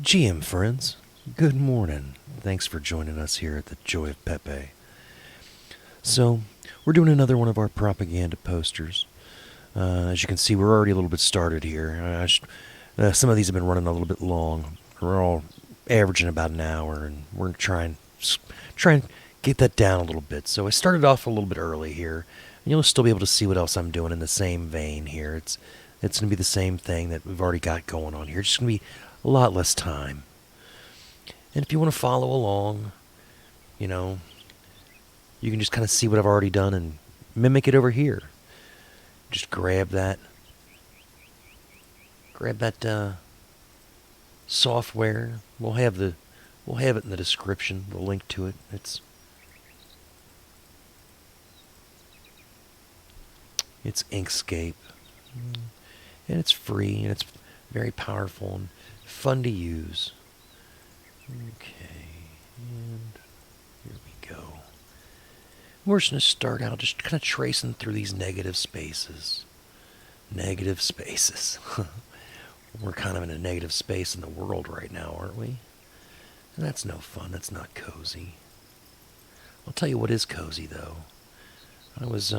GM friends, good morning. Thanks for joining us here at the Joy of Pepe. So, we're doing another one of our propaganda posters. As you can see, we're already a little bit started here. Some of these have been running a little bit long. We're all averaging about an hour, and we're trying to get that down a little bit. So I started off a little bit early here. And you'll still be able to see what else I'm doing in the same vein here. It's going to be the same thing that we've already got going on here. It's just going to be a lot less time. And if you want to follow along, you know, you can just kind of see what I've already done and mimic it over here. Just grab that software. We'll have it in the description. The link to it. It's Inkscape, and it's free and it's very powerful and fun to use. Okay, and here we go. We're just going to start out just kind of tracing through these negative spaces. Negative spaces. We're kind of in a negative space in the world right now, aren't we? And that's no fun. That's not cozy. I'll tell you what is cozy, though. I was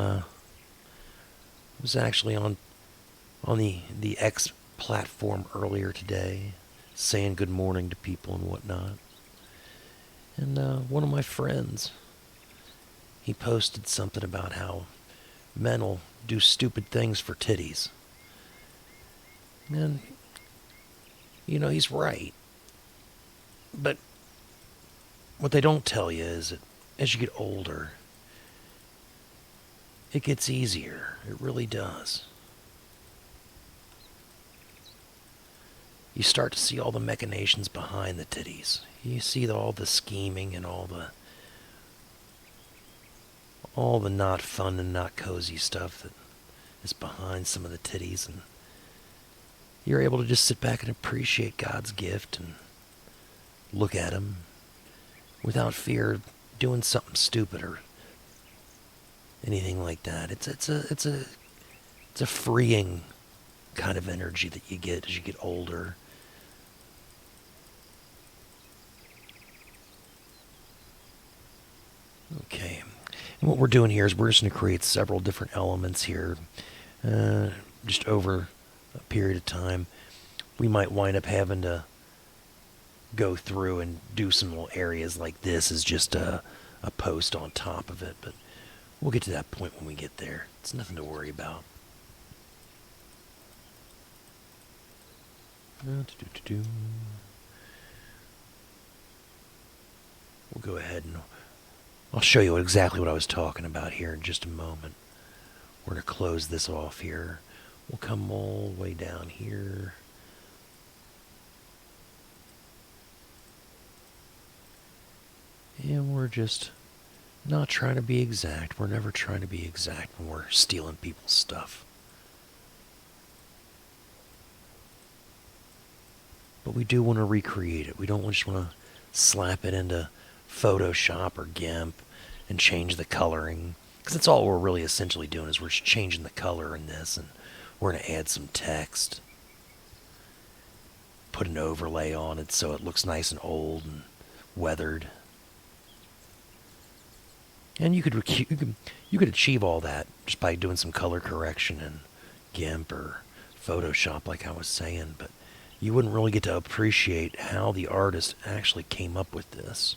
actually on the X platform earlier today, saying good morning to people and whatnot. And one of my friends, he posted something about how men will do stupid things for titties. And, he's right. But what they don't tell you is that as you get older, it gets easier. It really does. You start to see all the machinations behind the titties. You see all the scheming and all the not fun and not cozy stuff that is behind some of the titties, and you're able to just sit back and appreciate God's gift and look at them without fear of doing something stupid or anything like that. It's a freeing kind of energy that you get as you get older. Okay, and what we're doing here is we're just going to create several different elements here, just over a period of time. We might wind up having to go through and do some little areas like this as just a post on top of it, but we'll get to that point when we get there. It's nothing to worry about. We'll go ahead and I'll show you exactly what I was talking about here in just a moment. We're going to close this off here. We'll come all the way down here. And we're just not trying to be exact. We're never trying to be exact when we're stealing people's stuff. But we do want to recreate it. We don't just want to slap it into Photoshop or GIMP and change the coloring. Because that's all we're really essentially doing is we're just changing the color in this, and we're going to add some text. Put an overlay on it so it looks nice and old and weathered. And you could achieve all that just by doing some color correction in GIMP or Photoshop, like I was saying, but you wouldn't really get to appreciate how the artist actually came up with this,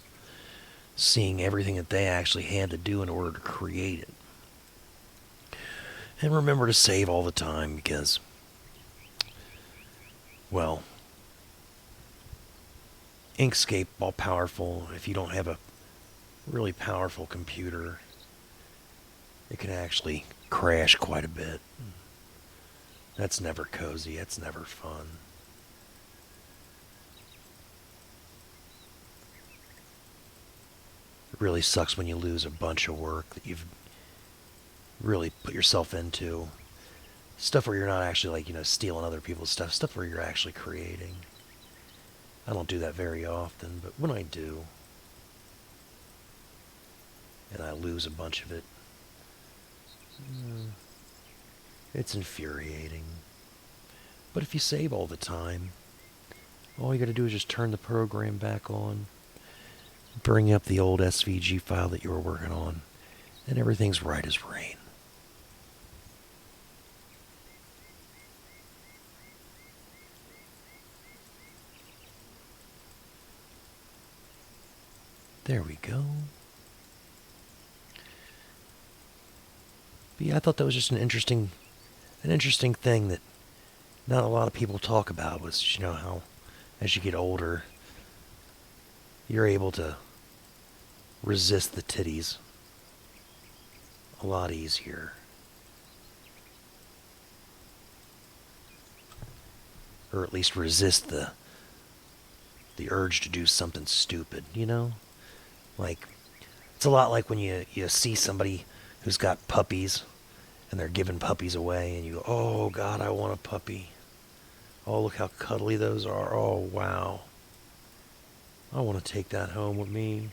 seeing everything that they actually had to do in order to create it. And remember to save all the time because, well, Inkscape, all powerful, if you don't have a really powerful computer, it can actually crash quite a bit. That's never cozy. That's never fun. It really sucks when you lose a bunch of work that you've really put yourself into. Stuff where you're not actually stealing other people's stuff. Stuff where you're actually creating. I don't do that very often, but when I do, and I lose a bunch of it, it's infuriating. But if you save all the time, All you got to do is just turn the program back on, bring up the old SVG file that you were working on, and everything's right as rain. There we go. But yeah, I thought that was just an interesting thing that not a lot of people talk about, was, how as you get older, you're able to resist the titties a lot easier. Or at least resist the urge to do something stupid, Like, it's a lot like when you see somebody who's got puppies and they're giving puppies away and you go, oh God, I want a puppy. Oh, look how cuddly those are. Oh, wow. I want to take that home with me.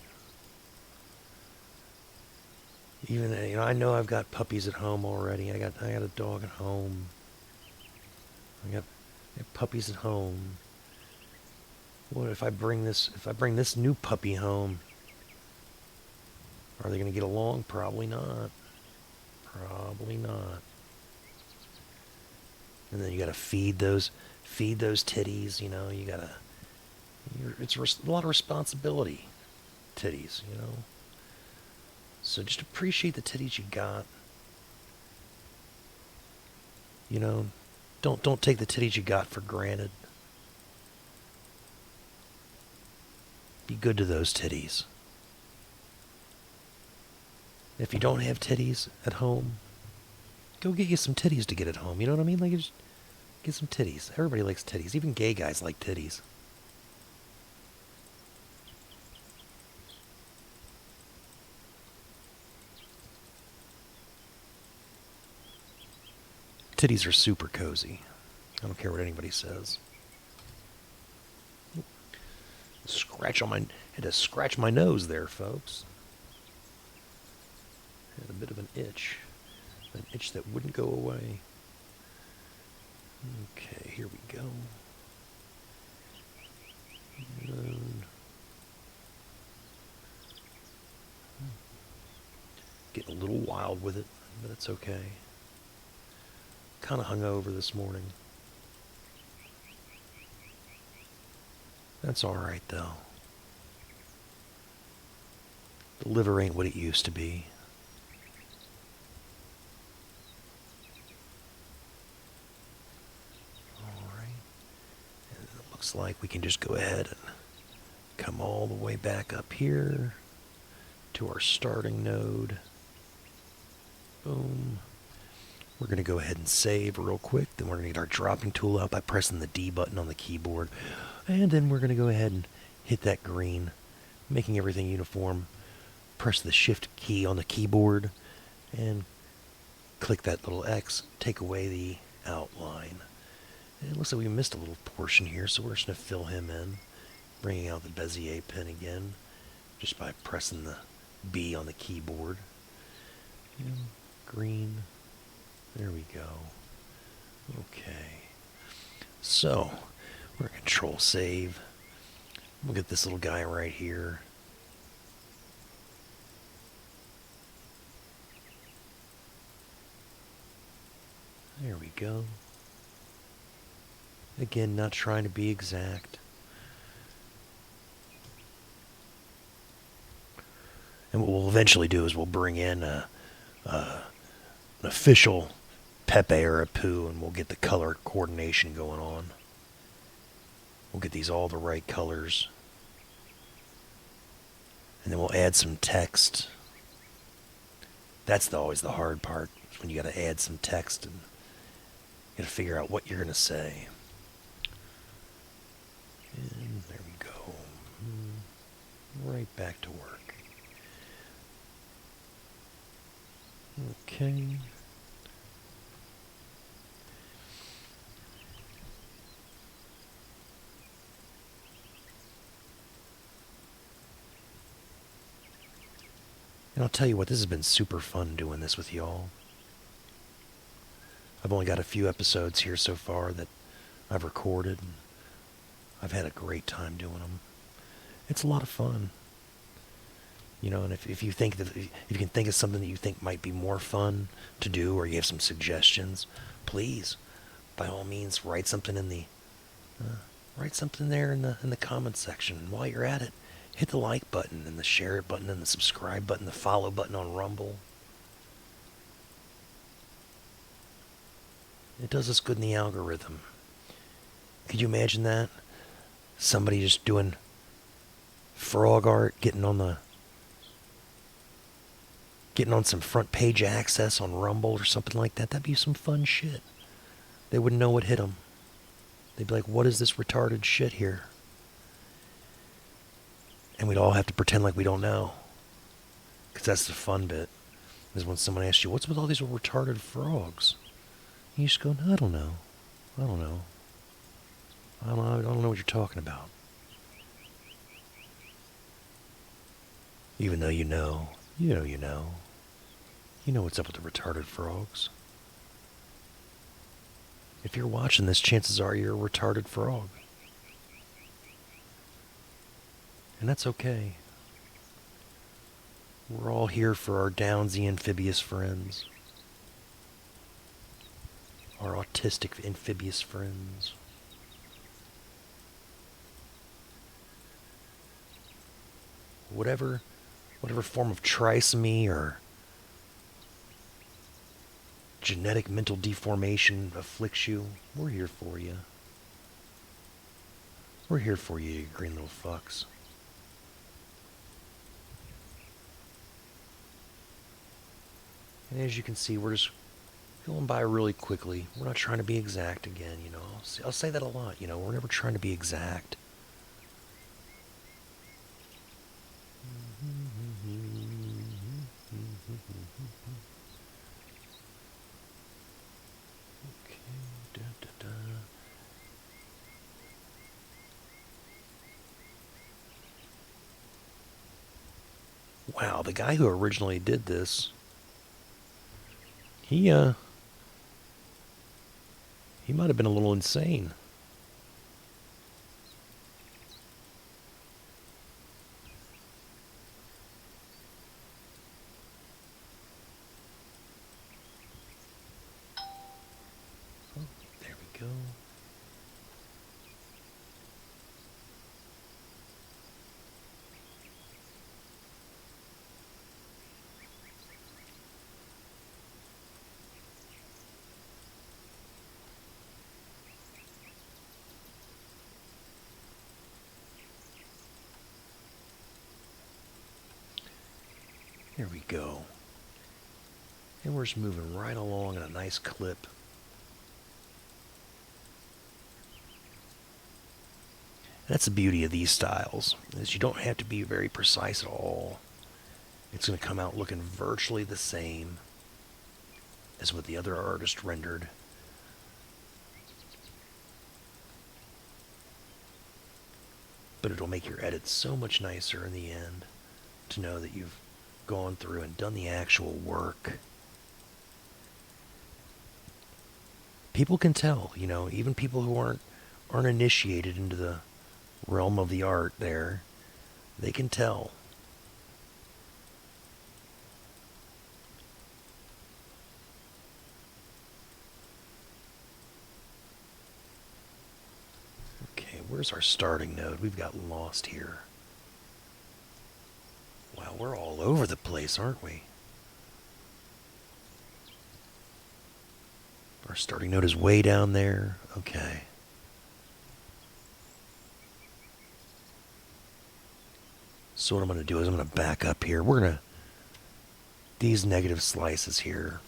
Even, I know I've got puppies at home already. I got a dog at home. I got puppies at home. What if I bring this new puppy home? Are they going to get along? Probably not. Probably not. And then you got to feed those titties, you got to, it's a lot of responsibility, titties, So just appreciate the titties you got. Don't take the titties you got for granted. Be good to those titties. If you don't have titties at home, go get you some titties to get at home. You know what I mean? Like, just get some titties. Everybody likes titties. Even gay guys like titties. Titties are super cozy. I don't care what anybody says. Had to scratch my nose there, folks. Had a bit of an itch that wouldn't go away. Okay, here we go. Getting a little wild with it, but it's okay. Kind of hungover this morning. That's alright, though. The liver ain't what it used to be. Alright. And it looks like we can just go ahead and come all the way back up here to our starting node. Boom. We're going to go ahead and save real quick. Then we're going to get our dropping tool out by pressing the D button on the keyboard. And then we're going to go ahead and hit that green, making everything uniform. Press the Shift key on the keyboard and click that little X. Take away the outline. And it looks like we missed a little portion here, so we're just going to fill him in. Bringing out the Bezier pen again, just by pressing the B on the keyboard. And green. There we go. Okay. So, we're going to Control Save. We'll get this little guy right here. There we go. Again, not trying to be exact. And what we'll eventually do is we'll bring in an official Pepe or a Poo, and we'll get the color coordination going on. We'll get these all the right colors. And then we'll add some text. That's always the hard part, when you got to add some text and you got to figure out what you're going to say. And there we go. Right back to work. Okay. And I'll tell you what, this has been super fun doing this with y'all. I've only got a few episodes here so far that I've recorded. I've had a great time doing them. It's a lot of fun. And if you think that if you can think of something that you think might be more fun to do, or you have some suggestions, please, by all means, write something there in the comments section. And while you're at it, hit the like button and the share button and the subscribe button, the follow button on Rumble. It does us good in the algorithm. Could you imagine that? Somebody just doing frog art, getting on some front page access on Rumble or something like that. That'd be some fun shit. They wouldn't know what hit them. They'd be like, what is this retarded shit here? And we'd all have to pretend like we don't know. Because that's the fun bit. Is when someone asks you, what's with all these retarded frogs? And you just go, no, I don't know. I don't know. I don't know what you're talking about. Even though you know. You know. You know what's up with the retarded frogs. If you're watching this, chances are you're a retarded frog. And that's okay. We're all here for our downsy amphibious friends. Our autistic amphibious friends. Whatever form of trisomy or genetic mental deformation afflicts you, we're here for you. We're here for you, you green little fucks. And as you can see, we're just going by really quickly. We're not trying to be exact again, I'll say that a lot, we're never trying to be exact. Wow, the guy who originally did this, he might have been a little insane. Oh, there we go. There we go. And we're just moving right along in a nice clip. That's the beauty of these styles, is you don't have to be very precise at all. It's going to come out looking virtually the same as what the other artist rendered. But it'll make your edit so much nicer in the end to know that you've gone through and done the actual work. People can tell, even people who aren't initiated into the realm of the art there, they can tell. Okay, where's our starting node? We've gotten lost here. Wow, we're all over the place, aren't we? Our starting node is way down there. Okay. So what I'm going to do is I'm going to back up here. These negative slices here,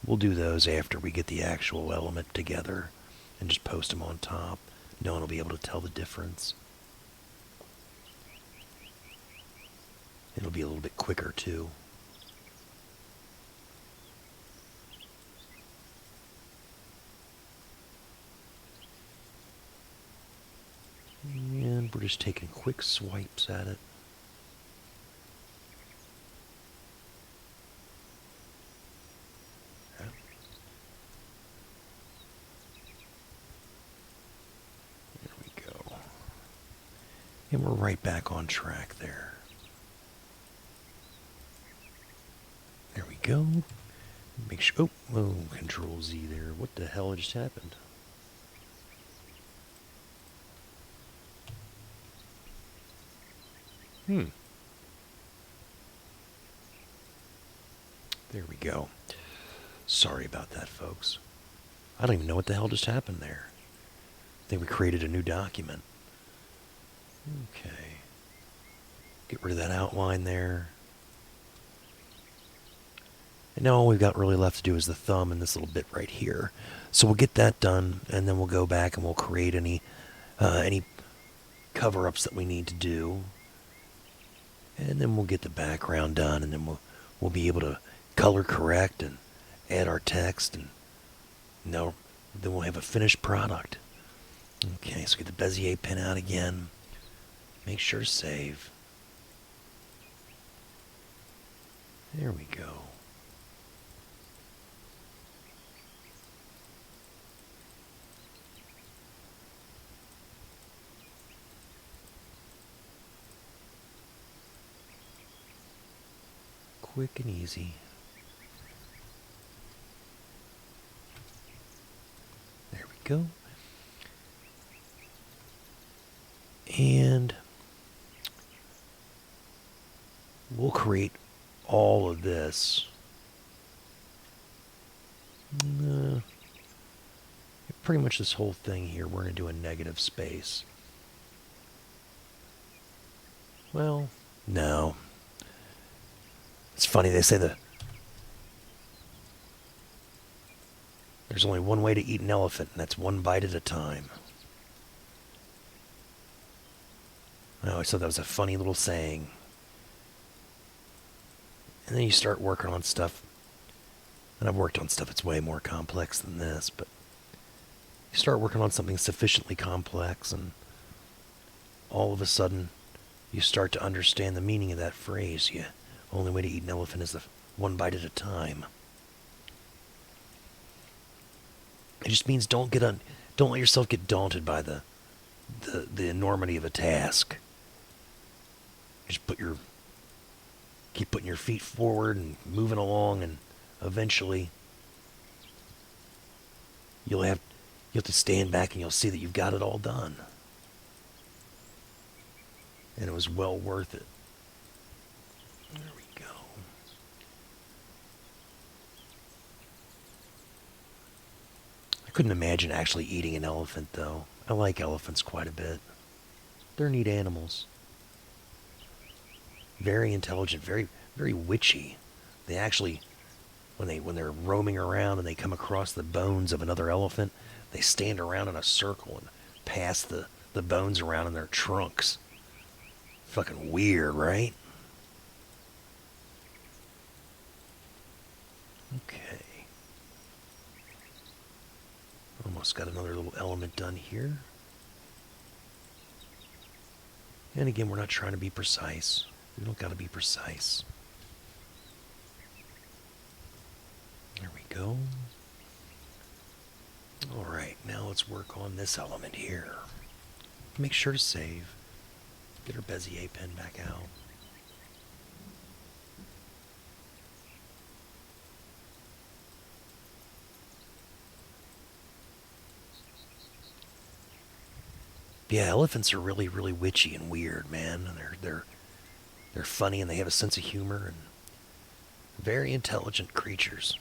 we'll do those after we get the actual element together and just post them on top. No one will be able to tell the difference. It'll be a little bit quicker too. And we're just taking quick swipes at it. There we go. And we're right back on track there. There we go. Make sure. Oh, Control Z there. What the hell just happened? There we go. Sorry about that, folks. I don't even know what the hell just happened there. I think we created a new document. Okay. Get rid of that outline there. And now all we've got really left to do is the thumb and this little bit right here. So we'll get that done, and then we'll go back and we'll create any cover-ups that we need to do. And then we'll get the background done, and then we'll be able to color correct and add our text, and then we'll have a finished product. Okay, so get the Bezier pen out again. Make sure to save. There we go. Quick and easy. There we go. And we'll create all of this. Pretty much this whole thing here, we're going to do a negative space. Well, no. It's funny, they say there's only one way to eat an elephant, and that's one bite at a time. I always thought that was a funny little saying. And then you start working on stuff, and I've worked on stuff that's way more complex than this, but you start working on something sufficiently complex, and all of a sudden, you start to understand the meaning of that phrase. Yeah, only way to eat an elephant is the one bite at a time. It just means don't let yourself get daunted by the enormity of a task. Just keep putting your feet forward and moving along, and eventually you'll have to stand back and you'll see that you've got it all done. And it was well worth it. There we go. I couldn't imagine actually eating an elephant, though. I like elephants quite a bit. They're neat animals. Very intelligent, very, very witchy. They actually, when they're roaming around and they come across the bones of another elephant, they stand around in a circle and pass the bones around in their trunks. Fucking weird, right? Okay. Almost got another little element done here. And again, we're not trying to be precise. We don't got to be precise. There we go. Alright, now let's work on this element here. Make sure to save. Get our Bezier pen back out. Yeah, elephants are really, really witchy and weird, man. They're funny, and they have a sense of humor, and very intelligent creatures.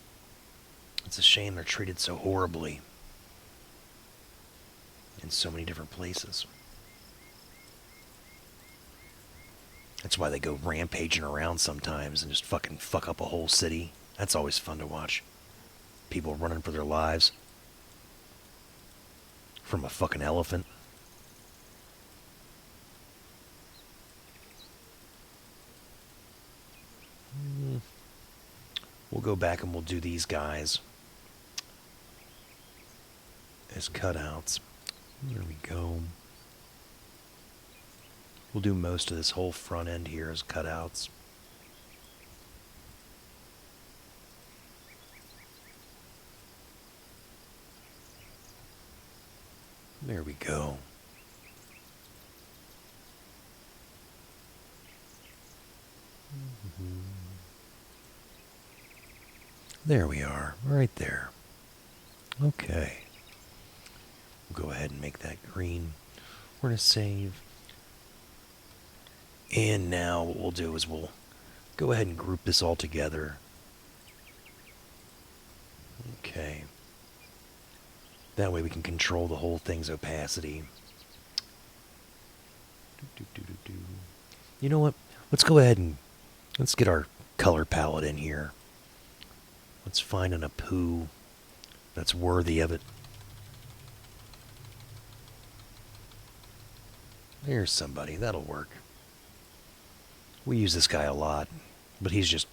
It's a shame they're treated so horribly in so many different places. That's why they go rampaging around sometimes and just fucking fuck up a whole city. That's always fun to watch. People running for their lives from a fucking elephant. We'll go back and we'll do these guys as cutouts. There we go. We'll do most of this whole front end here as cutouts. There we go. There we are, right there. Okay. We'll go ahead and make that green. We're going to save. And now what we'll do is we'll go ahead and group this all together. Okay. That way we can control the whole thing's opacity. You know what? Let's go ahead and let's get our color palette in here. Let's find an Apu that's worthy of it. There's somebody. That'll work. We use this guy a lot, but he's just,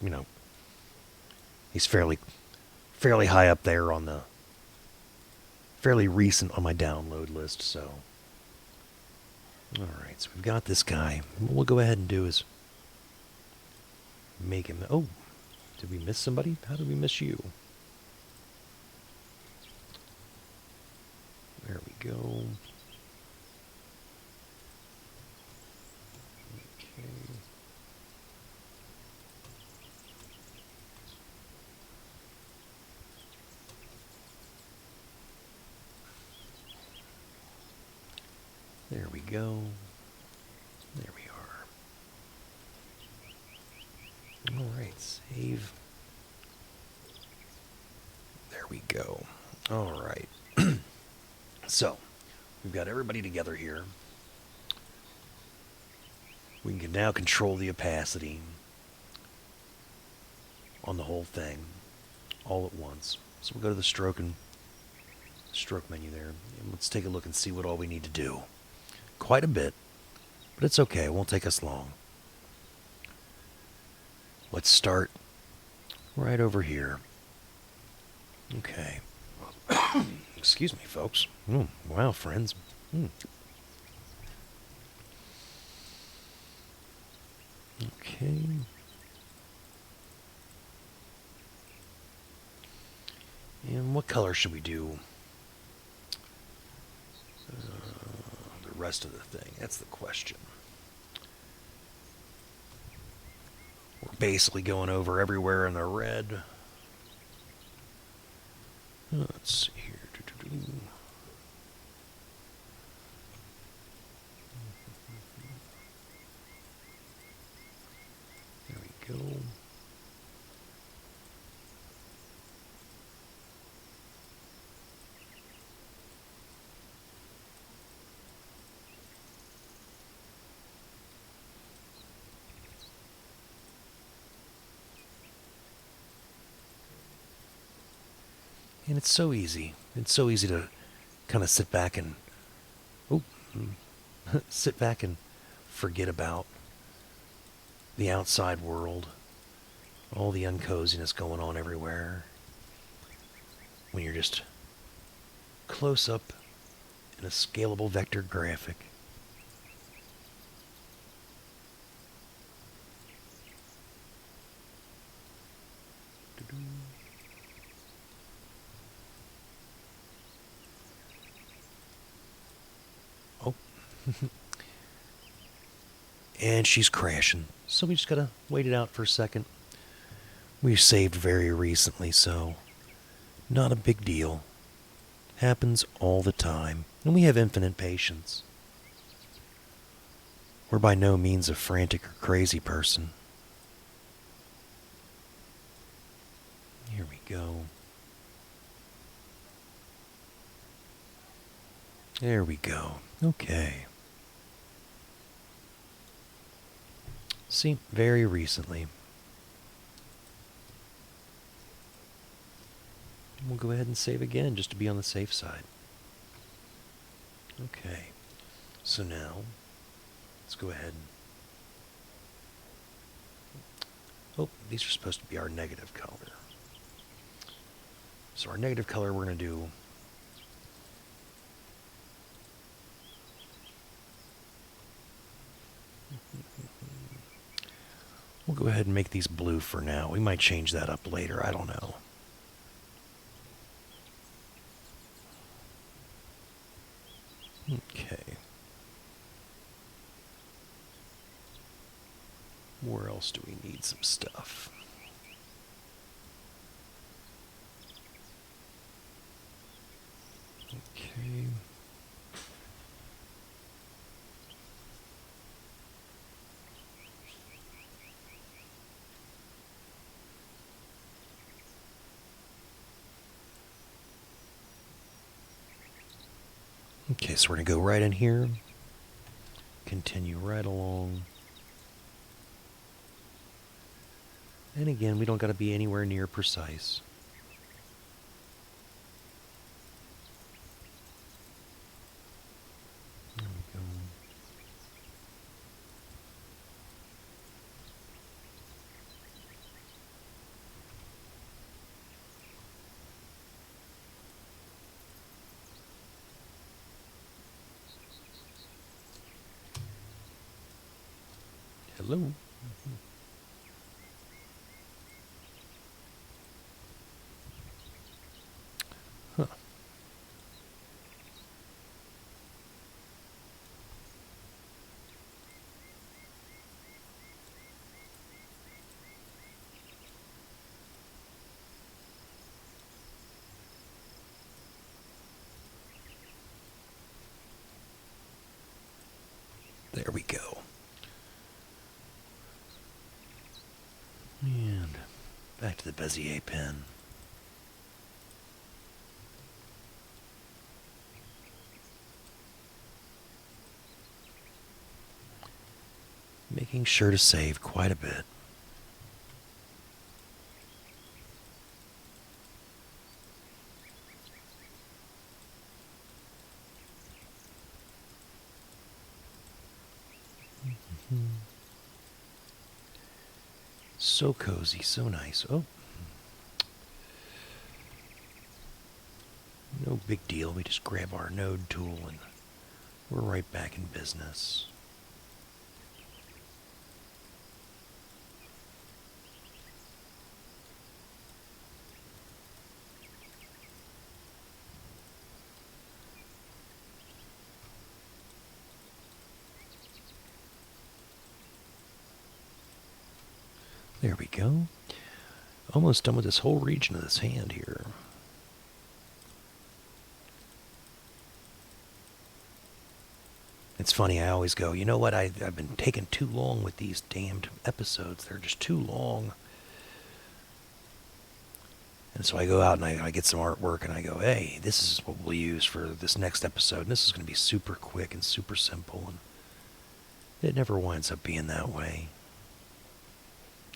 he's fairly high up there on the fairly recent on my download list, so. Alright, so we've got this guy. What we'll go ahead and do is make him... Oh, did we miss somebody? How did we miss you? There we go. Okay. There we go. There we are. Alright, save. There we go. Alright. So, we've got everybody together here. We can now control the opacity on the whole thing all at once. So we'll go to the stroke menu there. And let's take a look and see what all we need to do. Quite a bit, but it's okay. It won't take us long. Let's start right over here. Okay. Excuse me, folks. Wow, friends. Okay. And what color should we do? The rest of the thing. That's the question. We're basically going over everywhere in the red. Let's see here. There we go. And it's so easy. It's so easy to kind of sit back and sit back and forget about the outside world, all the uncoziness going on everywhere, when you're just close up in a scalable vector graphic. Oh. And she's crashing, so we just gotta wait it out for a second. We saved very recently, so not a big deal. Happens all the time, and we have infinite patience. We're by no means a frantic or crazy person. Here we go. There we go. Okay. See, very recently. We'll go ahead and save again just to be on the safe side. Okay. So now, let's go ahead and... Oh, these are supposed to be our negative color. So our negative color we're going to do... We'll go ahead and make these blue for now. We might change that up later. I don't know. Okay. Where else do we need some stuff? Okay. Okay, so we're going to go right in here. Continue right along. And again, we don't got to be anywhere near precise. There we go. Hello. Huh. There we go. And back to the Bezier pen. Making sure to save quite a bit. So cozy, so nice. Oh, no big deal. We just grab our node tool and we're right back in business. There we go. Almost done with this whole region of this hand here. It's funny, I always go, you know what, I've been taking too long with these damned episodes. They're just too long. And so I go out and I get some artwork and I go, hey, this is what we'll use for this next episode. And this is going to be super quick and super simple. And it never winds up being that way.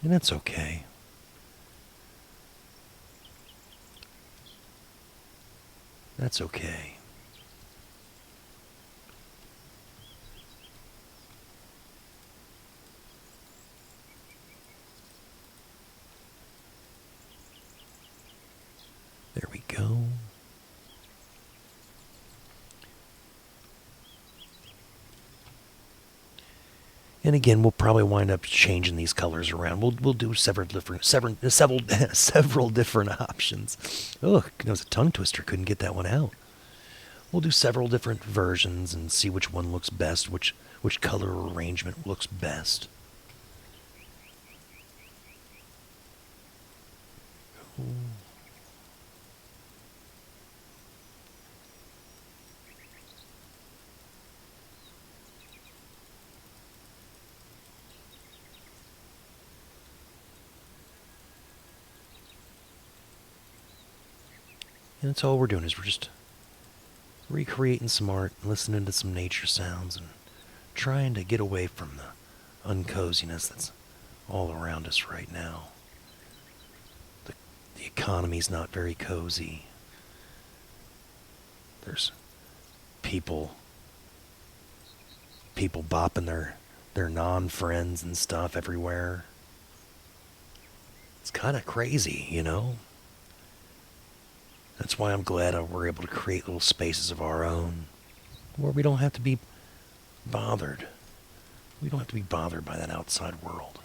And that's okay. That's okay. There we go. And again, we'll probably wind up changing these colors around. We'll do several different several different options. Oh, that was a tongue twister. Couldn't get that one out. We'll do several different versions and see which one looks best, which color arrangement looks best. Ooh. And that's all we're doing is we're just recreating some art, listening to some nature sounds, and trying to get away from the uncoziness that's all around us right now. The economy's not very cozy. There's people bopping their non-friends and stuff everywhere. It's kind of crazy, you know? That's why I'm glad we're able to create little spaces of our own where we don't have to be bothered. We don't have to be bothered by that outside world.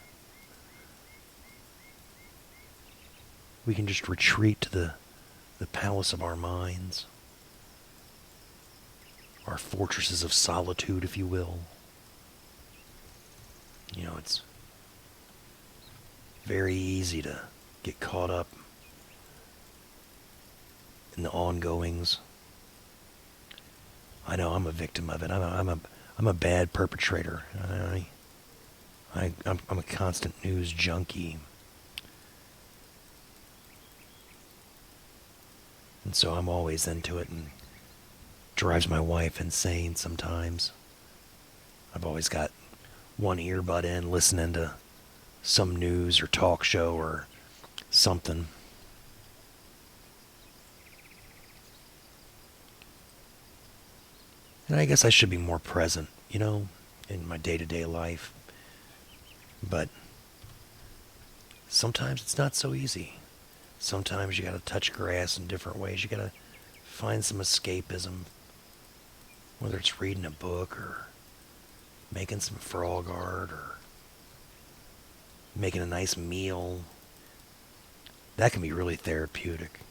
We can just retreat to the palace of our minds, our fortresses of solitude, if you will. You know, it's very easy to get caught up in the ongoings I know I'm a victim of it. I'm a bad perpetrator. I'm a constant news junkie. And so I'm always into it and drives my wife insane sometimes. I've always got one earbud in listening to some news or talk show or something. And I guess I should be more present, in my day to day life. But sometimes it's not so easy. Sometimes you gotta touch grass in different ways. You gotta find some escapism, whether it's reading a book or making some frog art or making a nice meal. That can be really therapeutic.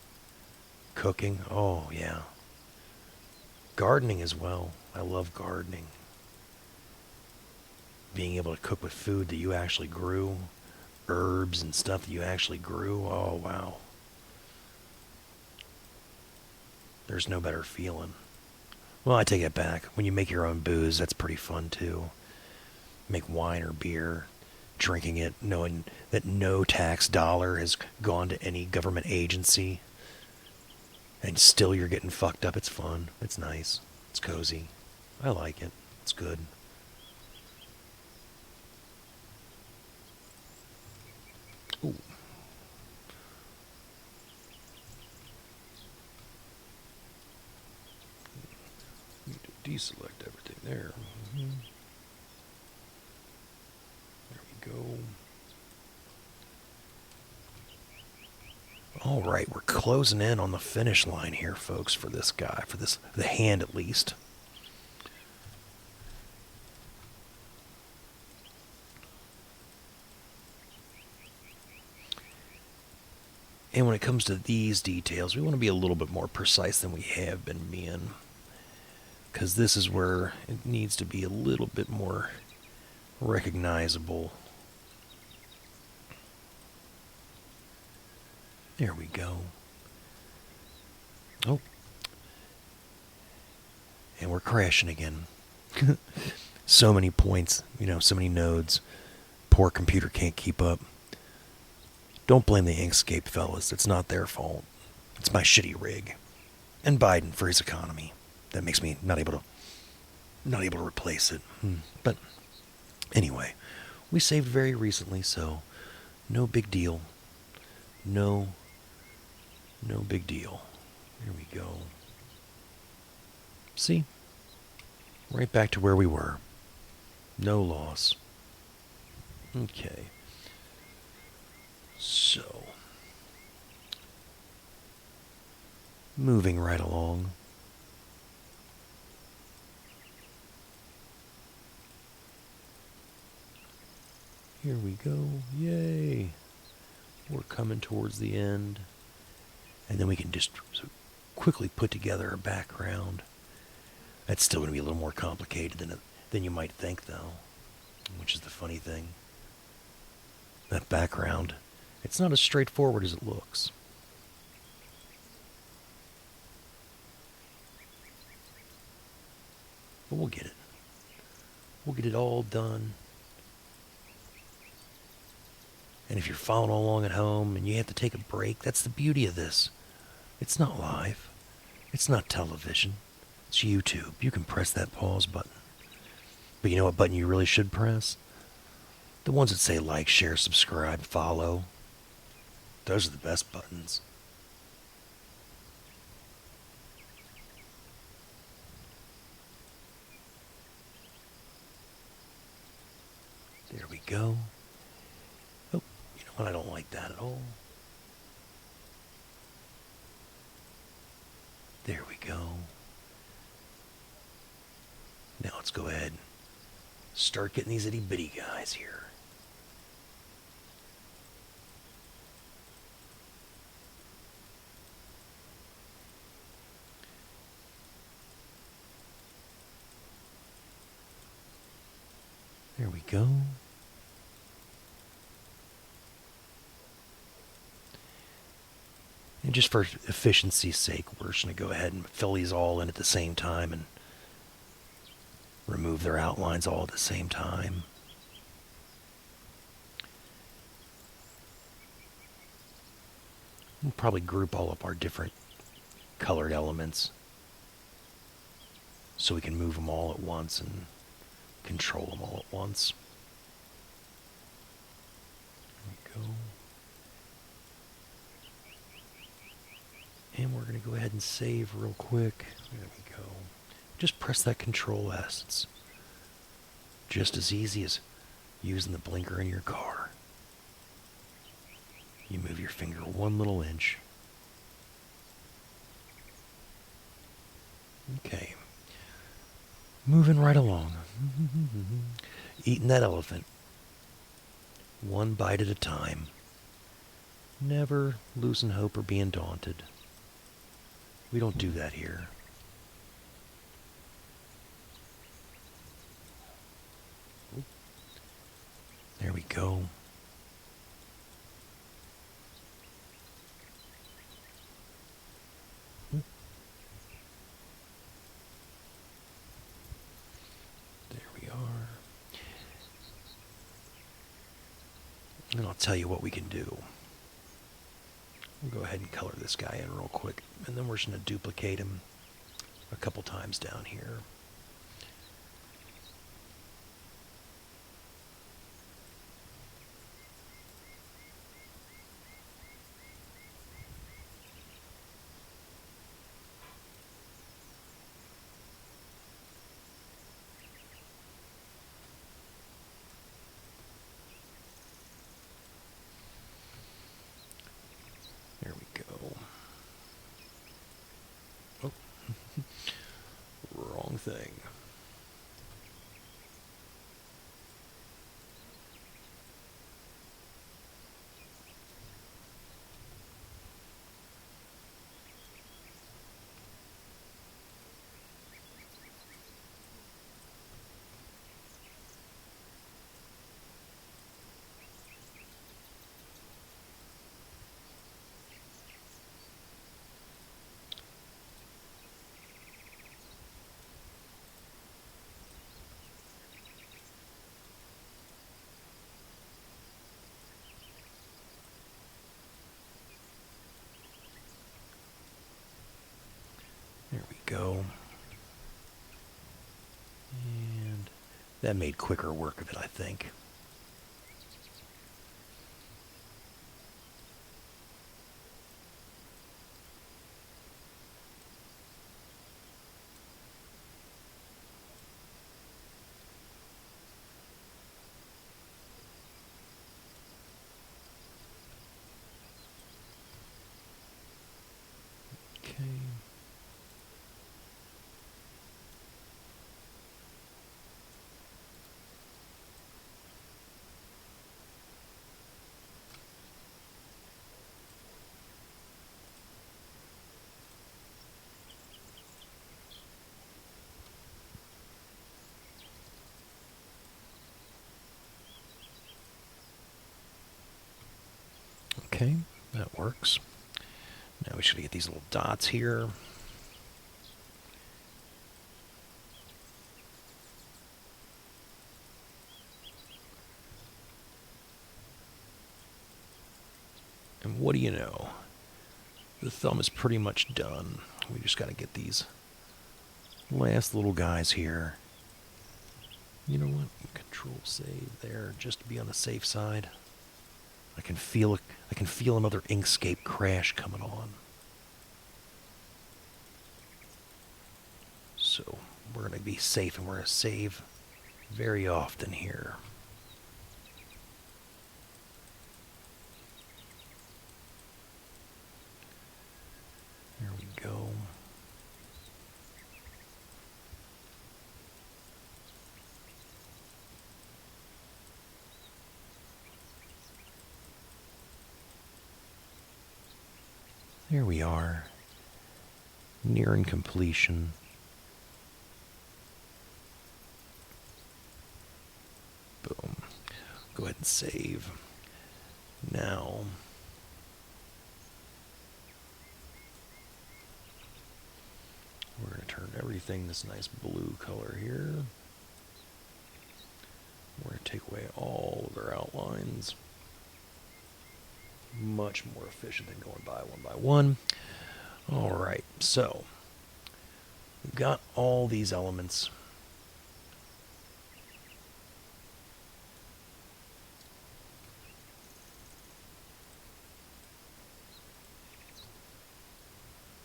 Cooking, oh yeah. Gardening as well. I love gardening. Being able to cook with food that you actually grew, herbs and stuff that you actually grew. Oh, wow. There's no better feeling. Well, I take it back. When you make your own booze, that's pretty fun too. Make wine or beer, drinking it, knowing that no tax dollar has gone to any government agency, and still you're getting fucked up. It's fun. It's nice. It's cozy. I like it. It's good. Ooh. Need to deselect everything there. Mm-hmm. There we go. All right, we're closing in on the finish line here, folks, for this guy, the hand at least. And when it comes to these details, we want to be a little bit more precise than we have been being. Because this is where it needs to be a little bit more recognizable. There we go. Oh. And we're crashing again. So many points, so many nodes. Poor computer can't keep up. Don't blame the Inkscape fellas. It's not their fault. It's my shitty rig. And Biden for his economy. That makes me not able to replace it. But anyway, we saved very recently, so no big deal. No big deal. Here we go. See? Right back to where we were. No loss. Okay. So, moving right along. Here we go. Yay. We're coming towards the end. And then we can just quickly put together a background. That's still going to be a little more complicated than you might think, though. Which is the funny thing. That background, it's not as straightforward as it looks. But we'll get it. We'll get it all done. And if you're following along at home and you have to take a break, that's the beauty of this. It's not live. It's not television. It's YouTube. You can press that pause button. But you know what button you really should press? The ones that say like, share, subscribe, follow. Those are the best buttons. There we go. Oh, you know what? I don't like that at all. There we go. Now let's go ahead and start getting these itty bitty guys here. There we go. And just for efficiency's sake, we're just going to go ahead and fill these all in at the same time and remove their outlines all at the same time. We'll probably group all up our different colored elements so we can move them all at once and control them all at once. There we go. And we're going to go ahead and save real quick. There we go. Just press that Control S. It's just as easy as using the blinker in your car. You move your finger 1 little inch. Okay. Moving right along. Eating that elephant. 1 bite at a time. Never losing hope or being daunted. We don't do that here. There we go. There we are. And I'll tell you what we can do. We'll go ahead and color this guy in real quick, and then we're just going to duplicate him a couple times down here. There we go. Oh, wrong thing. There we go. And that made quicker work of it, I think. Okay. Okay, that works. Now we should get these little dots here. And what do you know? The thumb is pretty much done. We just got to get these last little guys here. You know what? Control save there just to be on the safe side. I can feel another Inkscape crash coming on. So we're going to be safe, and we're going to save very often here. There we go. There we are. Nearing completion. Boom. Go ahead and save. Now, we're going to turn everything this nice blue color here. take away all of our outlines. Much more efficient than going by one. Alright, so we've got all these elements.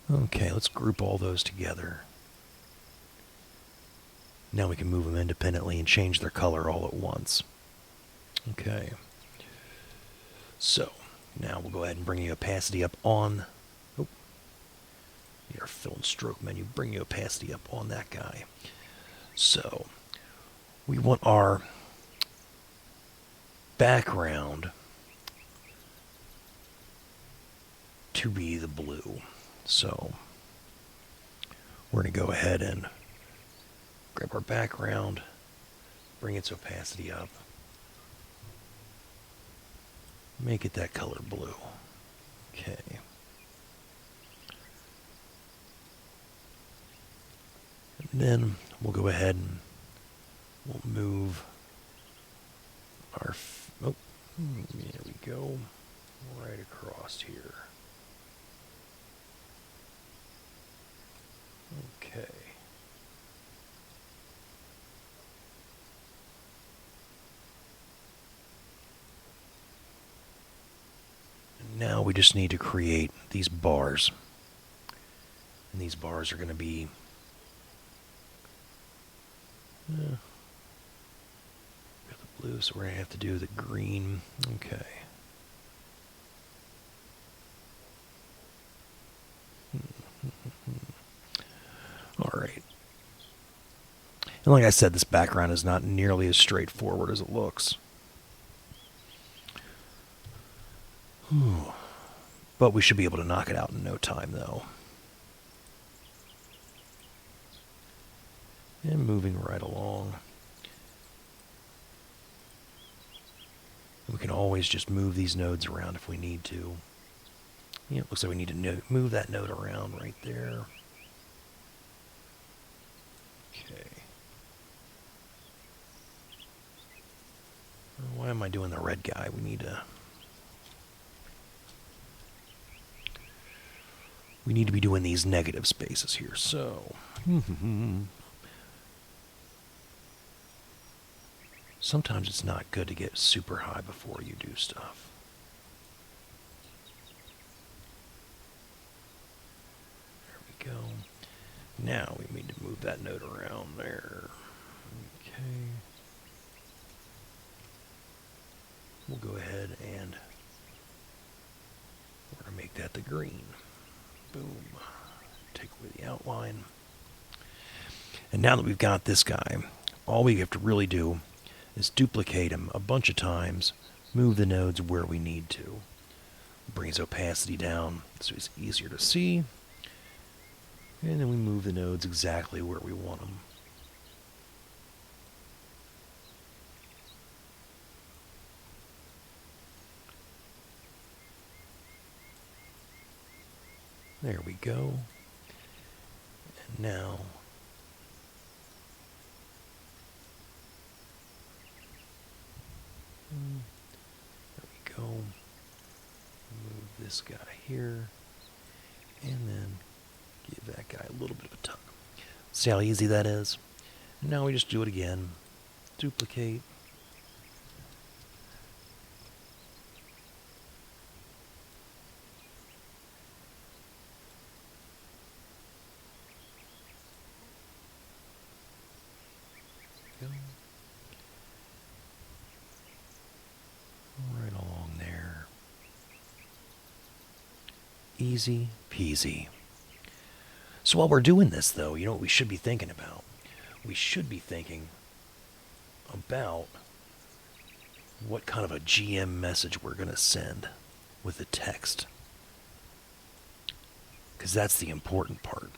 Okay, let's group all those together. Now we can move them independently and change their color all at once. Okay. So, now we'll go ahead and bring the opacity up on... Oh, your fill and stroke menu. Bring the opacity up on that guy. So, we want our background to be the blue. So, we're going to go ahead and grab our background, bring its opacity up, make it that color blue. Okay. And then we'll go ahead and we'll move our... Oh, there we go. Right across here. Okay. And now we just need to create these bars. And these bars are going to be... got the blue, so we're going to have to do the green. Okay. Alright. And like I said, this background is not nearly as straightforward as it looks. But we should be able to knock it out in no time, though. And moving right along. We can always just move these nodes around if we need to. Yeah, it looks like we need to move that node around right there. Okay. Why am I doing the red guy? We need to be doing these negative spaces here, so... Sometimes it's not good to get super high before you do stuff. There we go. Now we need to move that node around there. Okay. We'll go ahead and we're going to make that the green. Boom. Take away the outline. And now that we've got this guy, all we have to really do is duplicate him a bunch of times, move the nodes where we need to. Bring his opacity down so it's easier to see. And then we move the nodes exactly where we want them. There we go. And now there we go. Move this guy here. And then give that guy a little bit of a tug. See how easy that is? Now we just do it again. Duplicate. Go. Right along there. Easy peasy. So while we're doing this, though, you know what we should be thinking about? We should be thinking about what kind of a GM message we're going to send with the text. Because that's the important part.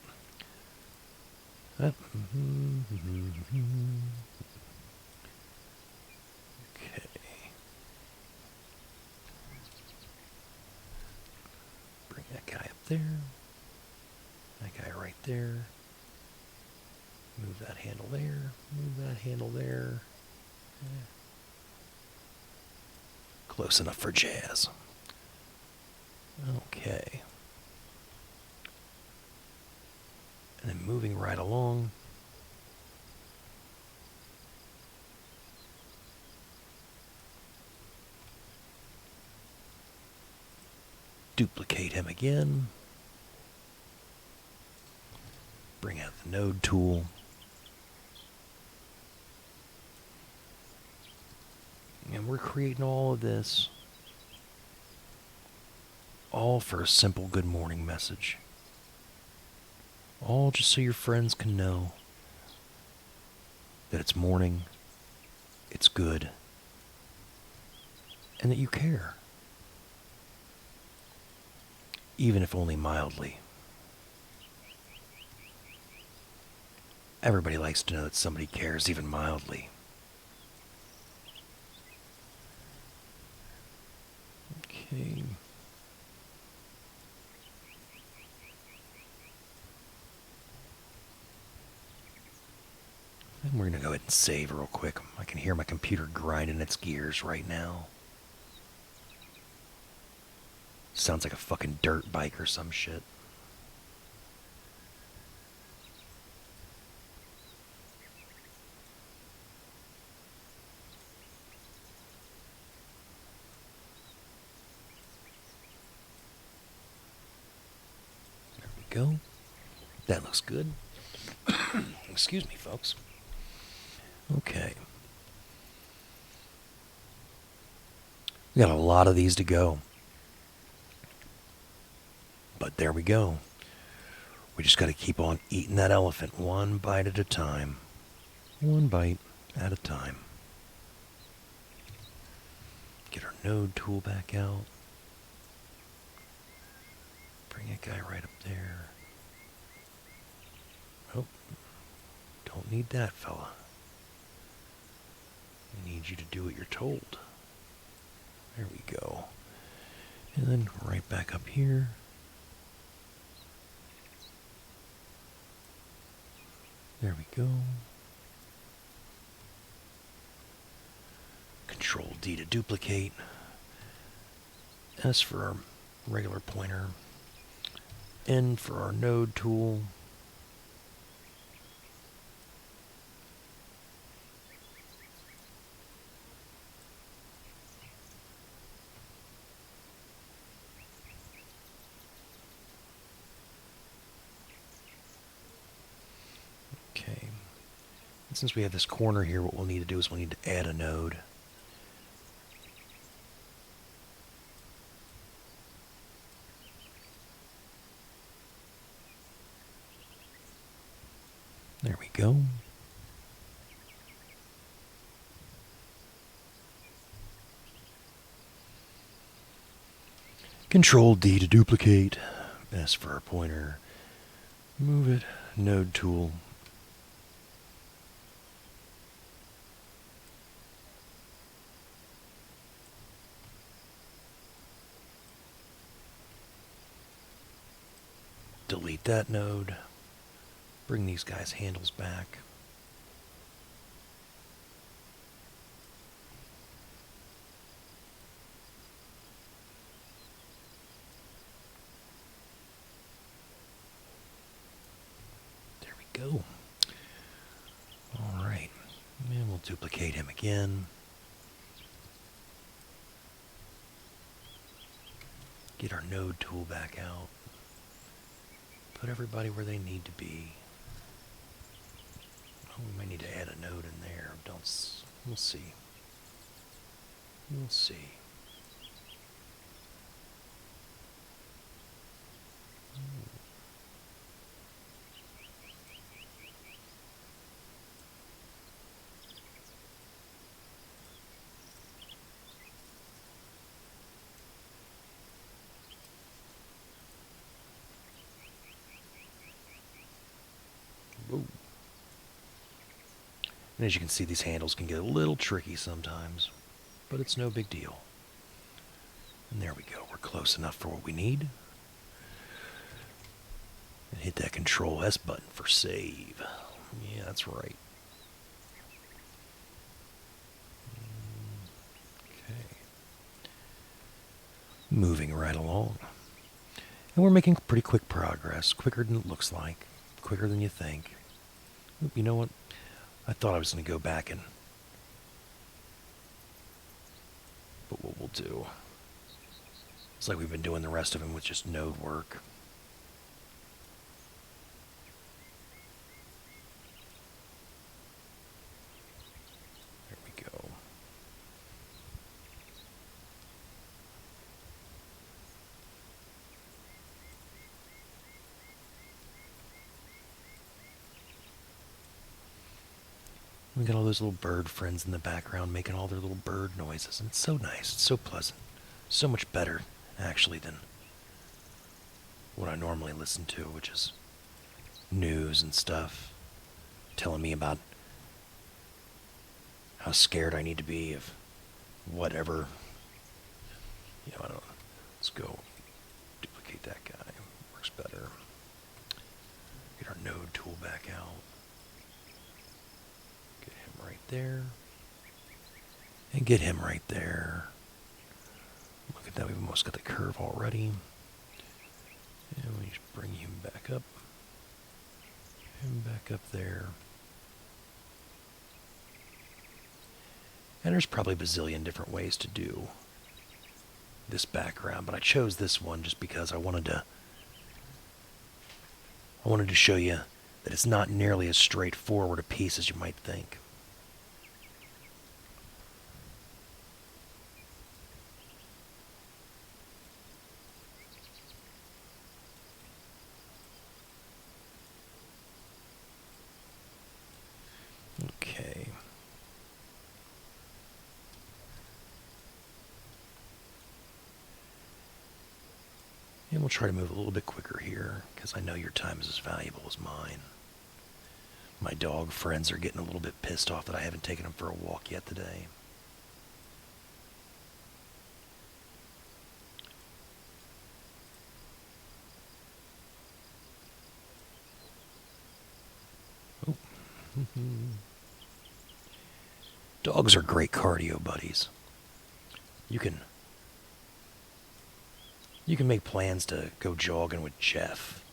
Okay. Bring that guy up there. That guy right there. Move that handle there. Move that handle there. Close enough for jazz. Okay. And then moving right along. Duplicate him again. Bring out the node tool. And we're creating all of this all for a simple good morning message. All just so your friends can know that it's morning, it's good, and that you care. Even if only mildly. Everybody likes to know that somebody cares even mildly. Okay. And we're going to go ahead and save real quick. I can hear my computer grinding its gears right now. Sounds like a fucking dirt bike or some shit. There we go. That looks good. Excuse me, folks. Okay. We got a lot of these to go. But there we go. We just got to keep on eating that elephant one bite at a time. One bite at a time. Get our node tool back out. Bring a guy right up there. Oh, don't need that fella. I need you to do what you're told. There we go. And then right back up here. There we go. Control D to duplicate. S for our regular pointer. N for our node tool. Okay. And since we have this corner here, what we'll need to do is we'll need to add a node. There we go. Control D to duplicate. S for our pointer. Move it. Node tool. Delete that node. Bring these guys' handles back. There we go. All right. And we'll duplicate him again. Get our node tool back out. Put everybody where they need to be. Oh, we might need to add a node in there. We'll see. We'll see. Whoa. And as you can see, these handles can get a little tricky sometimes, but it's no big deal. And there we go. We're close enough for what we need. And hit that Control S button for save. Yeah, that's right. Okay. moving right along. And we're making pretty quick progress, quicker than it looks like, quicker than you think. You know what? I thought I was going to go back and... But what we'll do... It's like we've been doing the rest of them with just node work. There we go. We got all those little bird friends in the background making all their little bird noises, and it's so nice, it's so pleasant. So much better, actually, than what I normally listen to, which is news and stuff, telling me about how scared I need to be of whatever. I don't know. Let's go duplicate that guy. Works better. Get our node tool back out. Get him right there. And get him right there. Look at that, we've almost got the curve already. And we just bring him back up. Him back up there. And there's probably a bazillion different ways to do this background, but I chose this one just because I wanted to show you that it's not nearly as straightforward a piece as you might think. Okay. And we'll try to move a little bit quicker here, because I know your time is as valuable as mine. My dog friends are getting a little bit pissed off that I haven't taken them for a walk yet today. Oh. Dogs are great cardio buddies. You can make plans to go jogging with Jeff.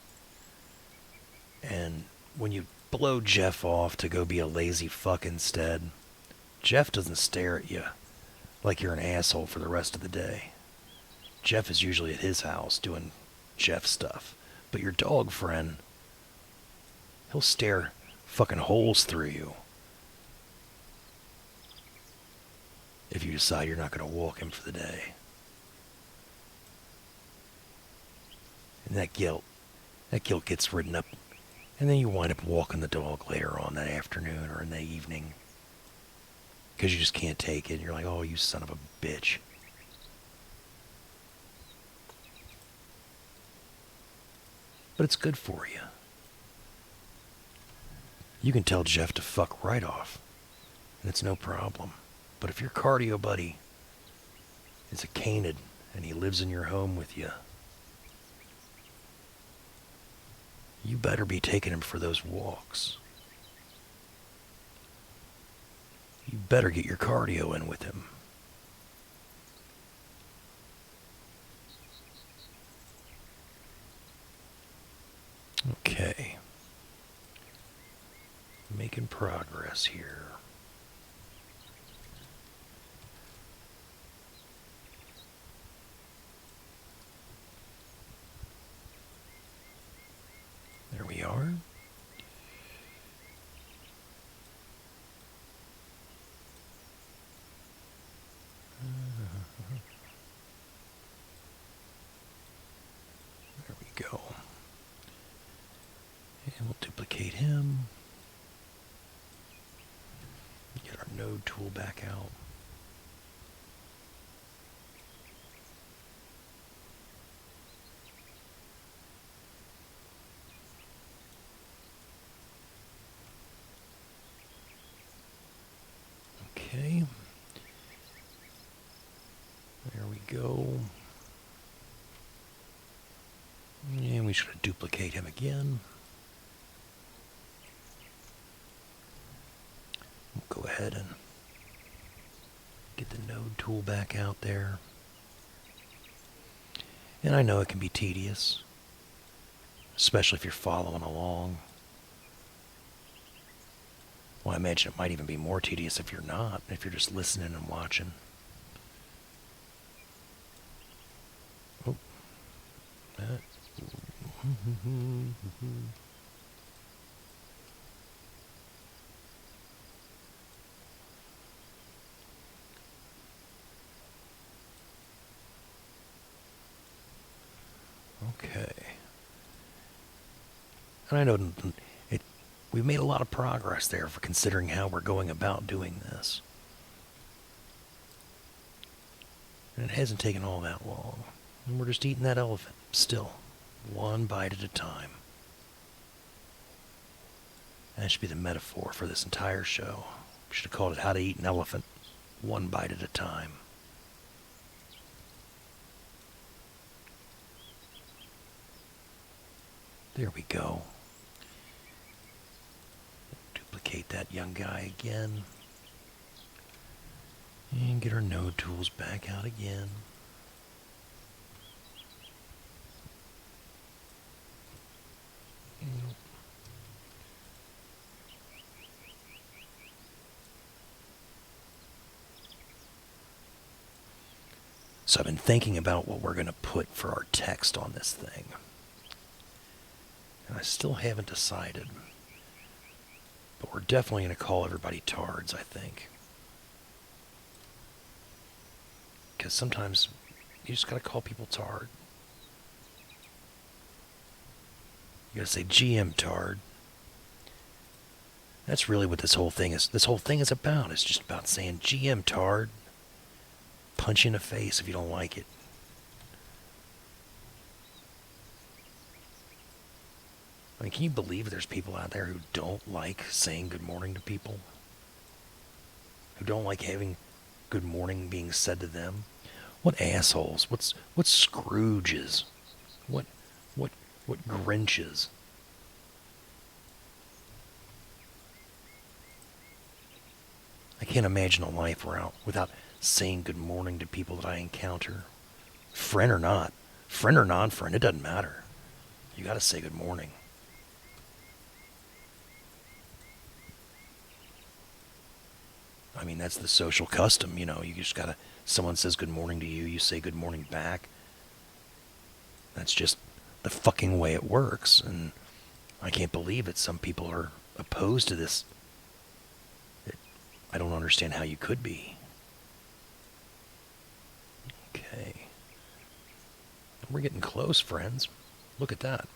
And when you blow Jeff off to go be a lazy fuck instead, Jeff doesn't stare at you like you're an asshole for the rest of the day. Jeff is usually at his house doing Jeff stuff. But your dog friend, he'll stare fucking holes through you if you decide you're not going to walk him for the day. And that guilt gets ridden up. And then you wind up walking the dog later on that afternoon or in the evening. Because you just can't take it. You're like, oh, you son of a bitch. But it's good for you. You can tell Jeff to fuck right off. And it's no problem. But if your cardio buddy is a canid and he lives in your home with you, you better be taking him for those walks. You better get your cardio in with him. Okay. Making progress here. There we are. There we go. And we'll duplicate him. Get our node tool back out. Okay. There we go. And we should duplicate him again. We'll go ahead and get the node tool back out there. And I know it can be tedious, especially if you're following along. Well, I imagine it might even be more tedious if you're not, if you're just listening and watching. Oh, that. Okay. And I know we've made a lot of progress there for considering how we're going about doing this. And it hasn't taken all that long. And we're just eating that elephant, still, one bite at a time. That should be the metaphor for this entire show. We should have called it How to Eat an Elephant, one bite at a time. There we go. Duplicate that young guy again. And get our node tools back out again. So I've been thinking about what we're going to put for our text on this thing. And I still haven't decided. But we're definitely going to call everybody tards, I think. Because sometimes you just got to call people tard. You got to say GM tard. That's really what this whole thing is. This whole thing is about. It's just about saying GM tard. Punch you in the face if you don't like it. I mean, can you believe there's people out there who don't like saying good morning to people? Who don't like having good morning being said to them? What assholes? What Scrooges? What Grinches? I can't imagine a life without saying good morning to people that I encounter. Friend or not. Friend or non-friend, it doesn't matter. You gotta say good morning. I mean, that's the social custom, you know. You just gotta, someone says good morning to you, you say good morning back. That's just the fucking way it works. And I can't believe that some people are opposed to this. I don't understand how you could be. Okay. We're getting close, friends. Look at that.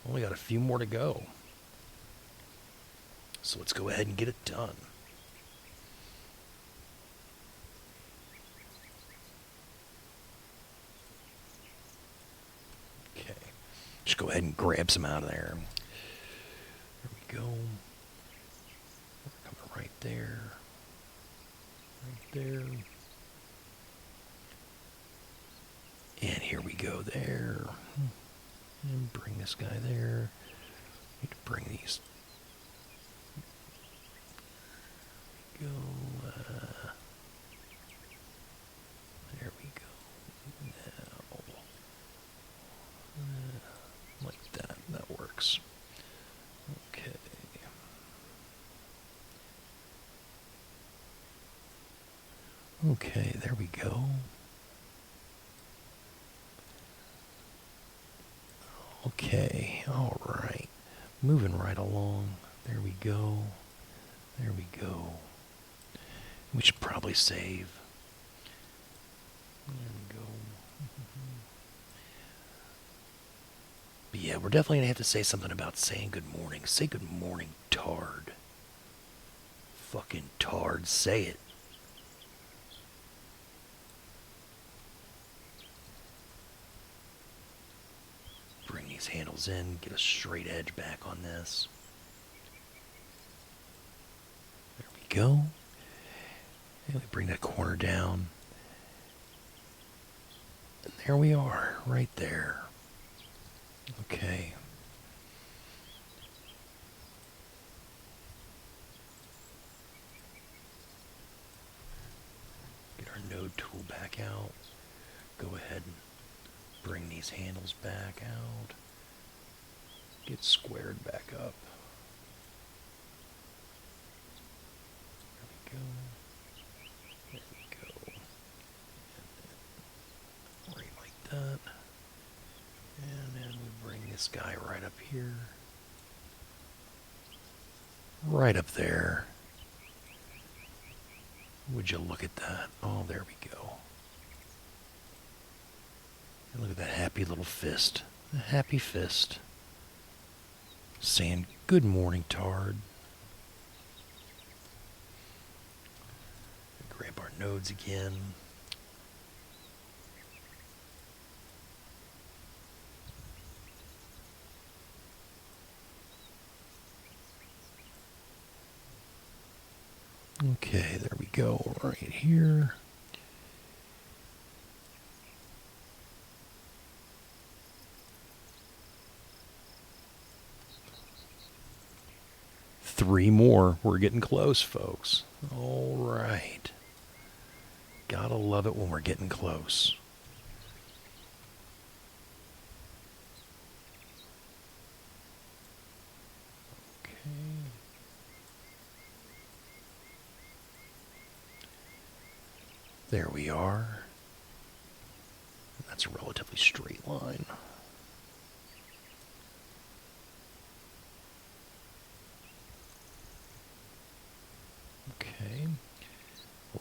Only got a few more to go. So let's go ahead and get it done. Okay. Just go ahead and grab some out of there. There we go. We're coming right there. Right there. And here we go there. And bring this guy there. Need to bring these. Go. There we go. Now. Like that. That works. Okay. Okay, there we go. Okay, all right. Moving right along. There we go. There we go. We should probably save. There we go. But yeah, we're definitely going to have to say something about saying good morning. Say good morning, tard. Fucking tard. Say it. Bring these handles in. Get a straight edge back on this. There we go. And we bring that corner down. And there we are, right there. Okay. Get our node tool back out. Go ahead and Bring these handles back out. Get squared back up. There we go. There we go. Right like that. And then we bring this guy right up here. Right up there. Would you look at that? Oh, there we go. And look at that happy little fist. A happy fist. Saying, good morning, Tard. Grab our nodes again. Okay, there we go, right here. Three more. We're getting close, folks. All right. Gotta love it when we're getting close. Okay. There we are. That's a relatively straight line. Okay.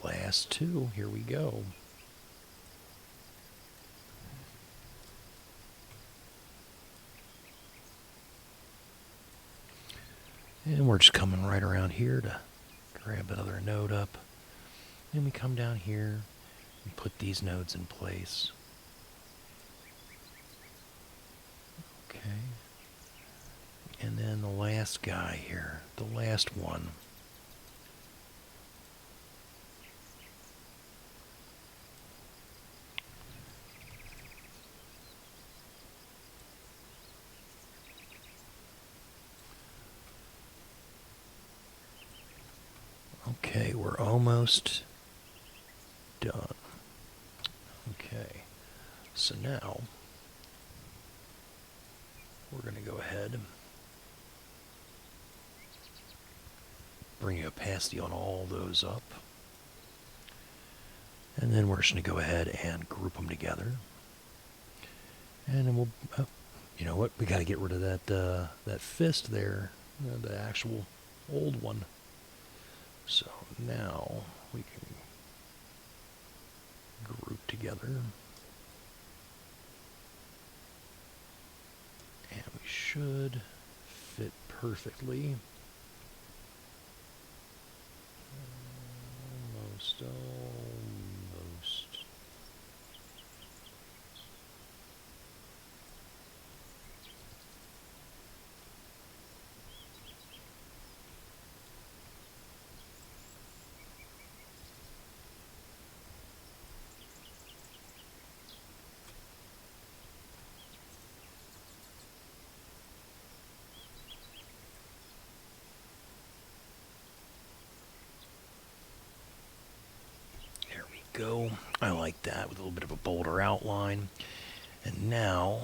Last two. Here we go. And we're just coming right around here to grab another node up. Then we come down here and put these nodes in place. Okay. And then the last guy here, the last one. Okay, we're almost done. Okay, so now we're going to go ahead and bring a opacity on all those up. And then we're just going to go ahead and group them together. And then we'll, you know what, we got to get rid of that fist there, the actual old one. So now we can group together. And we should fit perfectly. Almost. Go. I like that with a little bit of a bolder outline. And now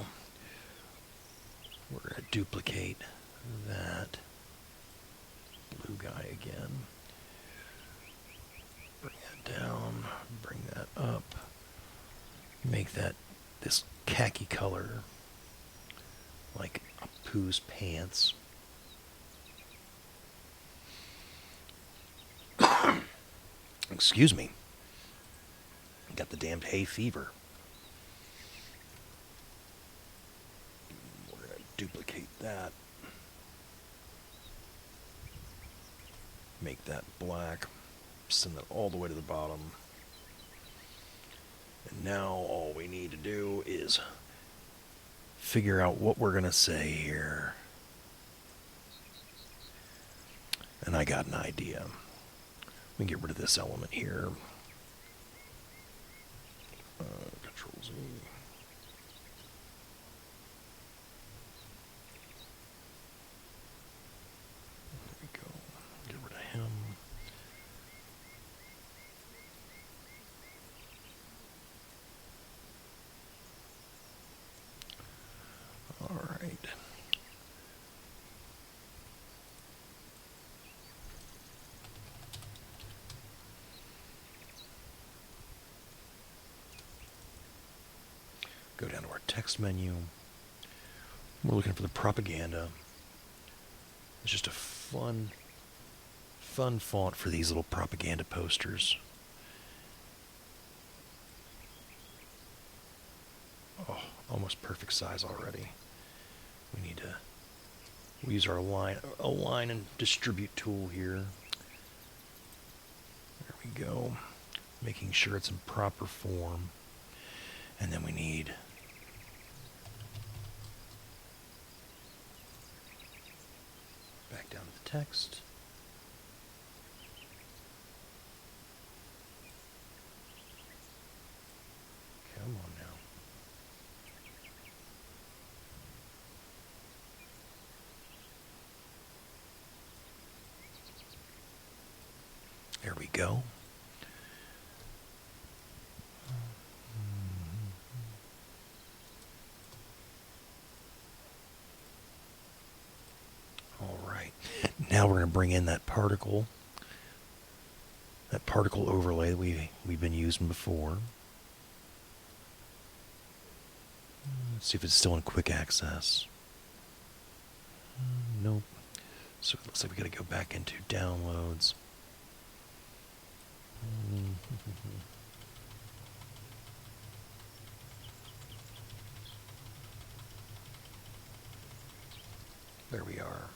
we're going to duplicate that blue guy again. Bring that down, bring that up. Make that this khaki color like Apu's pants. Excuse me. Got the damned hay fever. We're going to duplicate that. Make that black. Send that all the way to the bottom. And now all we need to do is figure out what we're going to say here. And I got an idea. We can get rid of this element here. Control Z. There we go. Get rid of him. Go down to our text menu. We're looking for the propaganda. It's just a fun font for these little propaganda posters. Oh, almost perfect size already. We need to use our align and distribute tool here. There we go. Making sure it's in proper form. And then we need back down to the text. Come on now. There we go. All right. Now we're going to bring in that particle overlay that we've been using before. Let's see if it's still in quick access. Nope. So it looks like we got to go back into downloads. There we are.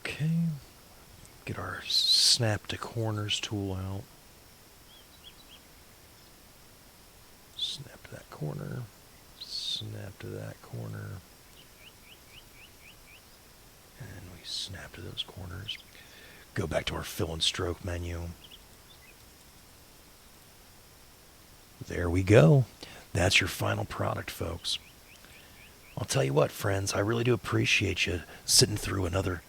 Okay. Get our snap to corners tool out. Snap to that corner. Snap to that corner. And we snap to those corners. Go back to our fill and stroke menu. There we go. That's your final product, folks. I'll tell you what, friends, I really do appreciate you sitting through another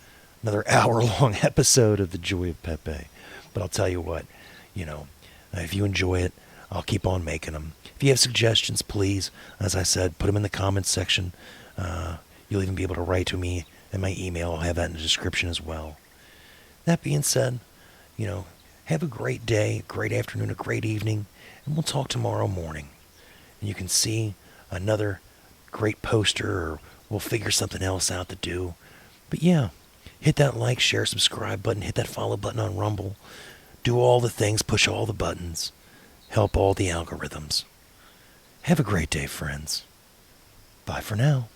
hour-long episode of The Joy of Pepe. But I'll tell you what, if you enjoy it, I'll keep on making them. If you have suggestions, please, as I said, put them in the comments section. You'll even be able to write to me in my email. I'll have that in the description as well. That being said, have a great day, a great afternoon, a great evening, and we'll talk tomorrow morning. And you can see another great poster, or we'll figure something else out to do. But yeah, hit that like, share, subscribe button, hit that follow button on Rumble. Do all the things, push all the buttons. Help all the algorithms. Have a great day, friends. Bye for now.